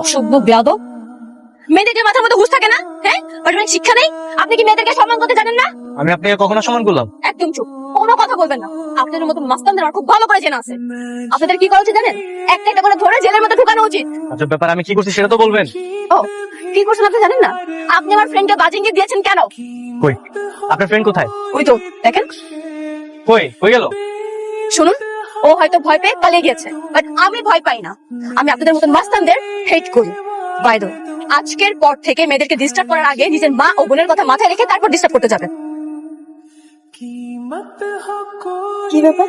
অসভ্য বেয়াদব। মেয়েদেরকে মাথার মধ্যে হুঁশ থাকে না? হ্যাঁ, পারিবারিক শিক্ষা নেই? আপনি কি মেয়েদেরকে সম্মান করতে জানেন না? আমি আপনাকে কখনো সম্মান করলাম? একদম চুপ, কোনো কথা বলবেন না। আপনাদের মতো মাস্তানদের আমার খুব ভালো করে জানা আছে। আপনাদের কি করা উচিত জানেন? একটা একটা করে ধরে জেলের মধ্যে ঢুকানো উচিত। আচ্ছা, ব্যাপার আমি কি করছি সেটা তো বলবেন। ও, কি করছেন আপনি জানেন না? আপনি আমার ফ্রেন্ডকে বাজিয়ে দিয়েছেন কেন? কই আপনার ফ্রেন্ড কোথায়? ওই তো দেখেন। কই গেল? শুনুন, ও হয়তো ভয় পেয়ে পালিয়ে গেছে, বাট আমি ভয় পাই না। আমি আপনাদের মতন মাস্তানদের হেট করি। বাই দ্য ওয়ে, আজকের পর থেকে মেয়েদেরকে ডিস্টার্ব করার আগে নিজের মা ও বোনের কথা মাথায় রেখে তারপর ডিস্টার্ব করতে যাবেন। কি ব্যাপার?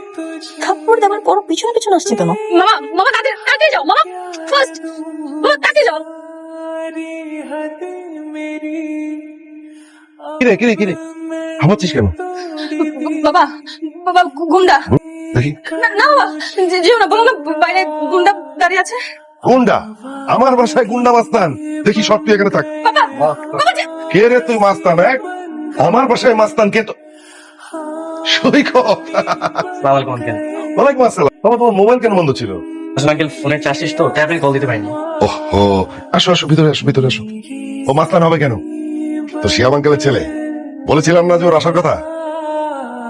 থাপ্পড় দেওয়ার পর পিছনে পিছনে আসছে কেন? মামা মামা কাকে যাও মামা, ফার্স্ট মামা কাকে যাও। কিরে হামাচ্ছিস কেন? বাবা বাবা গুন্ডা। দেখি। না না বাবা, যেও না, বলো না বাইরে গুন্ডা দাঁড়িয়ে আছে। গুন্ডা? আমার বাসায় গুন্ডা মাস্তান? দেখি সব তুই এখানে থাক। বাবা বাবা কে রে তুই মাস্তান? আমার বাসায় মাস্তান কে? তো সৈকত। আসসালামু আলাইকুম আঙ্কেল। ওয়ালাইকুম আসসালাম। বাবা, তোমার মোবাইল কেন বন্ধ ছিল? আসলে আঙ্কেল ফোনের চার্জ শেষ তো, তাই আপনাকে কল দিতে পারিনি। ওহো, আসো ভিতরে আসো। ও মাস্তান হবে কেন? তো শিয়াব আঙ্কেলের ছেলে। বলেছিলাম না যে ওর আসার কথা?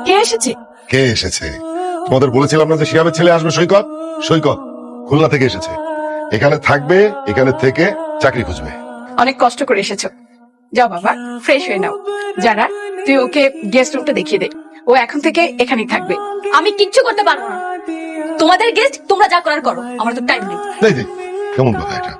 কে এসেছে? কে এসেছে? তোমাদের বলেছিলাম না যে শিয়াবের ছেলে আসবে? সৈকত খুলনা থেকে এসেছে। এখানে থাকবে, এখানে থেকে চাকরি খুঁজবে। অনেক কষ্ট করে এসেছো, যাও বাবা ফ্রেশ হয়ে নাও। যারা, তুই ওকে গেস্ট রুমটা দেখিয়ে দে, ও এখন থেকে এখানেই থাকবে। আমি কিচ্ছু করতে পারবো না। তোমাদের গেস্ট তোমরা যা করার করো, আমার তো টাইম নেই। কেমন কথা এটা?